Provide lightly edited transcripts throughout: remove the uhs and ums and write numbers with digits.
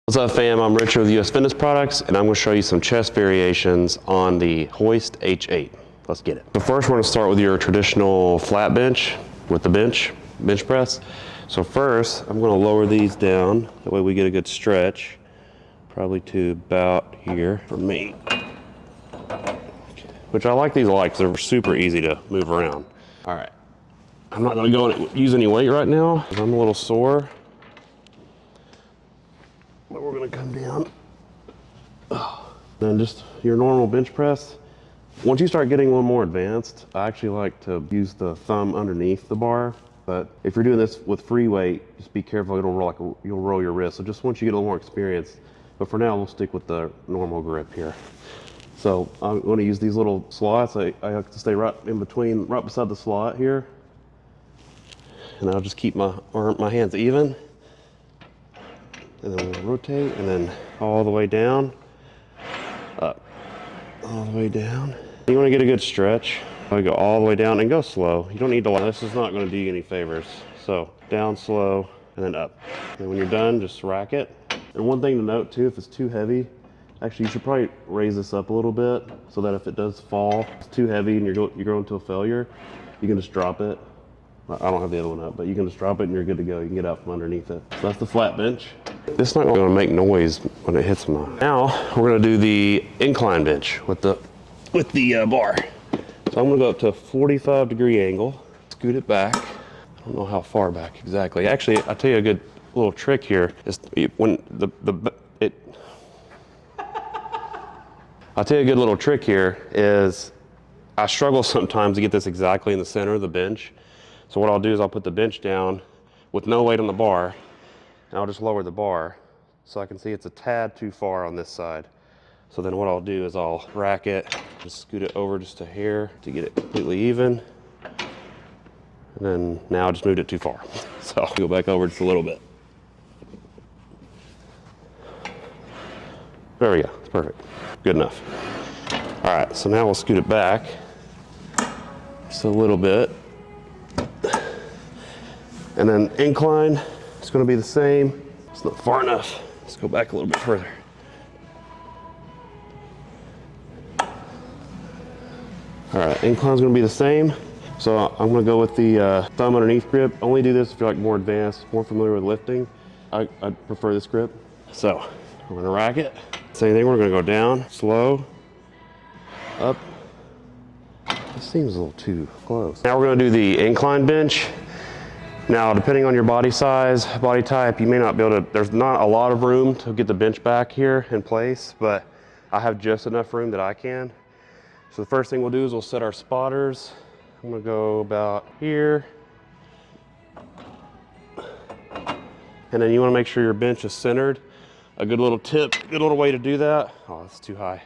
What's up fam, I'm Richard with US Fitness Products and I'm going to show you some chest variations on the Hoist H8. Let's get it. So first we're going to start with your traditional flat bench with the bench press. So first I'm going to lower these down, that way we get a good stretch, probably to about here for me. Which I like these a lot because they're super easy to move around. All right, I'm not going to go and use any weight right now because I'm a little sore. But we're gonna come down. Then just your normal bench press. Once you start getting a little more advanced, I actually like to use the thumb underneath the bar. But if you're doing this with free weight, just be careful, it'll roll you'll roll your wrist. So just once you get a little more experience. But for now, we'll stick with the normal grip here. So I'm gonna use these little slots. I have to stay right in between, right beside the slot here. And I'll just keep my hands even. And then we'll rotate, and then all the way down, up, all the way down. You want to get a good stretch. I go all the way down and go slow. You don't need to, this is not going to do you any favors. So down slow, and then up. And when you're done, just rack it. And one thing to note too, if it's too heavy, actually you should probably raise this up a little bit so that if it does fall, it's too heavy and you're going to a failure, you can just drop it. I don't have the other one up, but you can just drop it and you're good to go. You can get out from underneath it. So that's the flat bench. It's not going to make noise when it hits my. Now we're going to do the incline bench with the bar. So I'm going to go up to a 45-degree angle, scoot it back. I don't know how far back exactly. Actually, I'll tell you a good little trick here is when I'll tell you a good little trick here is I struggle sometimes to get this exactly in the center of the bench. So what I'll do is I'll put the bench down with no weight on the bar, and I'll just lower the bar so I can see it's a tad too far on this side. So then what I'll do is I'll rack it, just scoot it over just a hair to get it completely even. And then now I just moved it too far. So I'll go back over just a little bit. There we go, it's perfect, good enough. All right, so now we'll scoot it back just a little bit. And then incline, it's going to be the same. It's not far enough. Let's go back a little bit further. All right, incline's going to be the same. So I'm going to go with the thumb underneath grip. Only do this if you're like more advanced, more familiar with lifting. I prefer this grip. So we're going to rack it. Same thing, we're going to go down, slow, up. This seems a little too close. Now we're going to do the incline bench. Now, depending on your body size, body type, you may not be able to, there's not a lot of room to get the bench back here in place, but I have just enough room that I can. So the first thing we'll do is we'll set our spotters. I'm gonna go about here. And then you wanna make sure your bench is centered. A good little tip, good little way to do that. Oh, that's too high.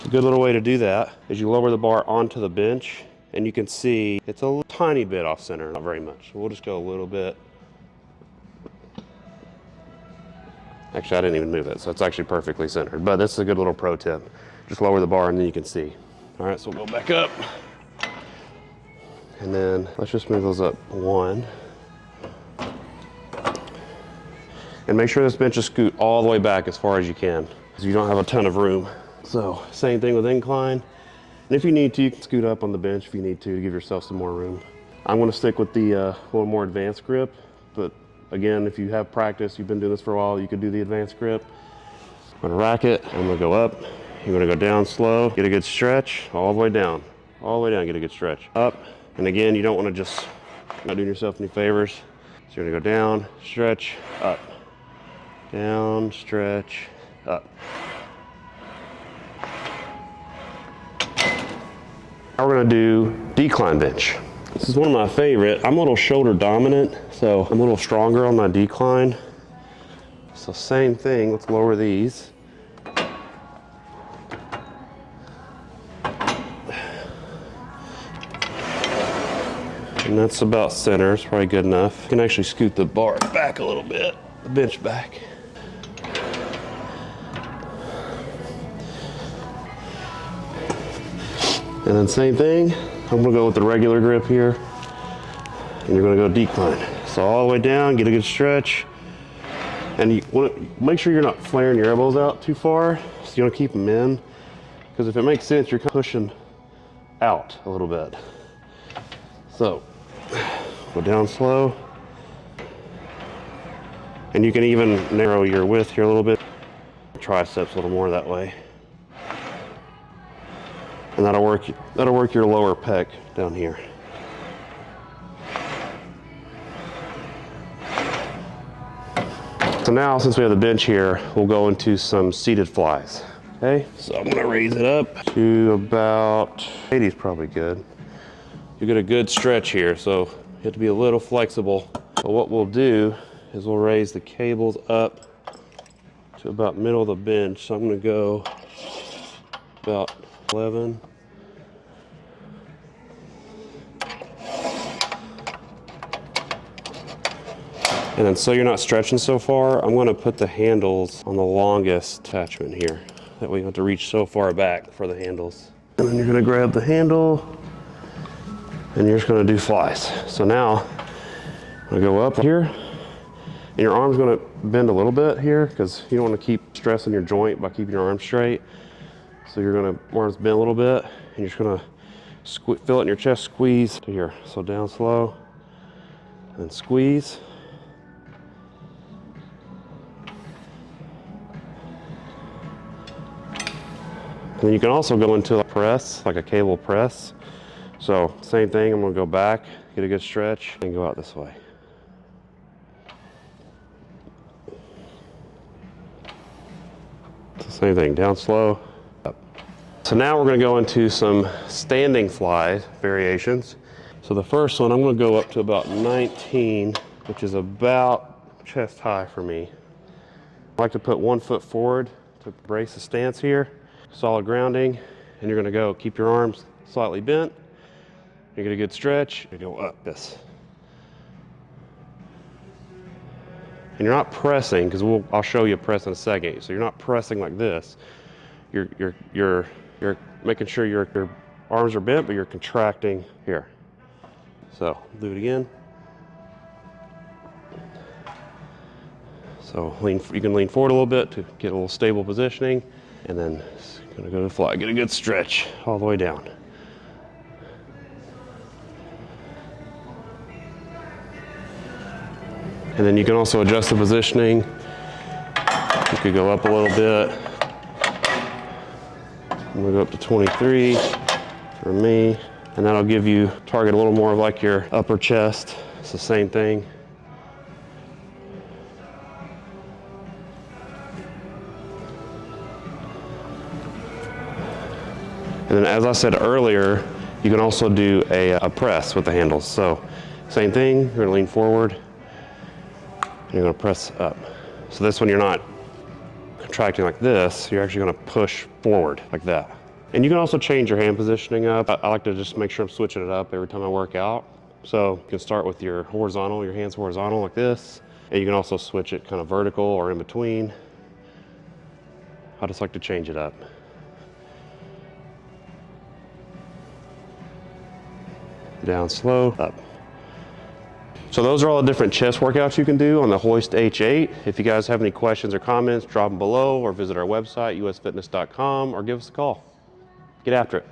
A good little way to do that is you lower the bar onto the bench and you can see it's a tiny bit off center, not very much. So we'll just go a little bit. Actually, I didn't even move it, so it's actually perfectly centered, but this is a good little pro tip. Just lower the bar and then you can see. All right, so we'll go back up. And then let's just move those up one. And make sure this bench is scoot all the way back as far as you can, because you don't have a ton of room. So same thing with incline. And if you need to, you can scoot up on the bench if you need to give yourself some more room. I'm gonna stick with the little more advanced grip, but again, if you have practice, you've been doing this for a while, you could do the advanced grip. I'm gonna rack it, I'm gonna go up, you're gonna go down slow, get a good stretch, all the way down, get a good stretch. Up, and again, you don't wanna just, not doing yourself any favors. So you're gonna go down, stretch, up, down, stretch, up. Now we're gonna do decline bench. This is one of my favorite. I'm a little shoulder dominant, so I'm a little stronger on my decline. So same thing, let's lower these. And that's about center, it's probably good enough. You can actually scoot the bar back a little bit, the bench back. And then same thing, I'm gonna go with the regular grip here. and you're gonna go decline. So all the way down, get a good stretch. And you want to make sure you're not flaring your elbows out too far. So you want to keep them in, because if it makes sense, you're kind of pushing out a little bit. So go down slow. And you can even narrow your width here a little bit. Triceps a little more that way. And that'll work your lower pec down here. So now, since we have the bench here, we'll go into some seated flies. Okay, so I'm gonna raise it up to about 80 is probably good. You get a good stretch here, so you have to be a little flexible. But what we'll do is we'll raise the cables up to about middle of the bench. So I'm gonna go about 11. And then so you're not stretching so far, I'm gonna put the handles on the longest attachment here. That way you don't have to reach so far back for the handles. And then you're gonna grab the handle and you're just gonna do flies. So now, I'm gonna go up here and your arm's gonna bend a little bit here because you don't wanna keep stressing your joint by keeping your arms straight. So you're gonna, arms bend a little bit and you're just gonna feel it in your chest, squeeze to here. So down slow and squeeze. And then you can also go into a press, like a cable press. So same thing, I'm gonna go back, get a good stretch, and go out this way. So same thing, down slow, up. So now we're gonna go into some standing fly variations. So the first one, I'm gonna go up to about 19, which is about chest high for me. I like to put 1 foot forward to brace the stance here. Solid grounding, and you're gonna go, keep your arms slightly bent, you get a good stretch, you go up this. And you're not pressing, because I'll show you press in a second. So you're not pressing like this. You're making sure your arms are bent, but you're contracting here. So do it again. So you can lean forward a little bit to get a little stable positioning, and then gonna go to the fly, get a good stretch all the way down. And then you can also adjust the positioning. You could go up a little bit. I'm gonna go up to 23 for me, and that'll give you target a little more of like your upper chest. It's the same thing. And then, as I said earlier, you can also do a press with the handles. So same thing, you're gonna lean forward, and you're gonna press up. So this one, you're not contracting like this, you're actually gonna push forward like that. And you can also change your hand positioning up. I like to just make sure I'm switching it up every time I work out. So you can start with your horizontal, your hands horizontal like this, and you can also switch it kind of vertical or in between. I just like to change it up. Down slow, up. So those are all the different chest workouts you can do on the Hoist H8. If you guys have any questions or comments, drop them below or visit our website, usfitness.com, or give us a call. Get after it.